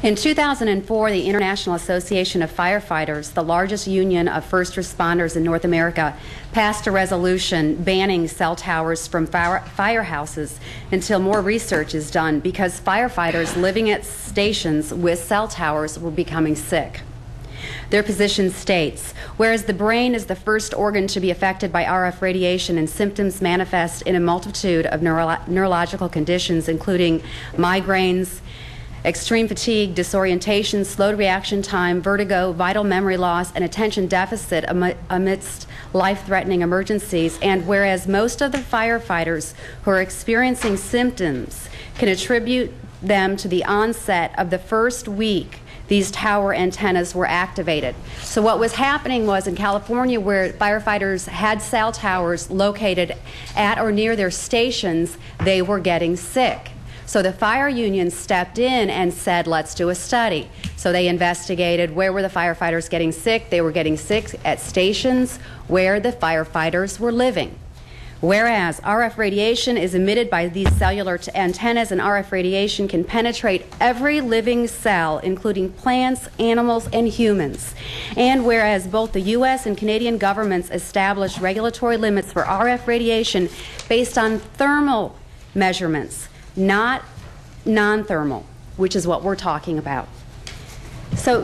In 2004, the International Association of Firefighters, the largest union of first responders in North America, passed a resolution banning cell towers from firehouses until more research is done because firefighters living at stations with cell towers were becoming sick. Their position states, whereas the brain is the first organ to be affected by RF radiation and symptoms manifest in a multitude of neurological conditions, including migraines, extreme fatigue, disorientation, slowed reaction time, vertigo, vital memory loss, and attention deficit amidst life-threatening emergencies, and whereas most of the firefighters who are experiencing symptoms can attribute them to the onset of the first week these tower antennas were activated. So what was happening was in California, where firefighters had cell towers located at or near their stations, they were getting sick. So the fire union stepped in and said, let's do a study. So they investigated where were the firefighters getting sick. They were getting sick at stations where the firefighters were living. Whereas RF radiation is emitted by these cellular antennas, and RF radiation can penetrate every living cell, including plants, animals, and humans. And whereas both the U.S. and Canadian governments established regulatory limits for RF radiation based on thermal measurements, not non-thermal, which is what we're talking about. So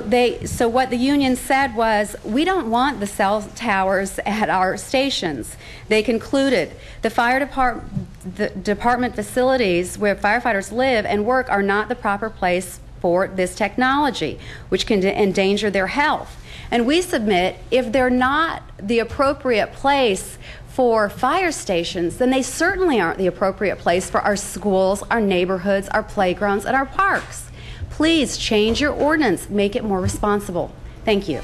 what the union said was, we don't want the cell towers at our stations. They concluded the fire department facilities where firefighters live and work are not the proper place for this technology, which can endanger their health. And we submit, if they're not the appropriate place for fire stations, then they certainly aren't the appropriate place for our schools, our neighborhoods, our playgrounds, and our parks. Please change your ordinance, make it more responsible. Thank you.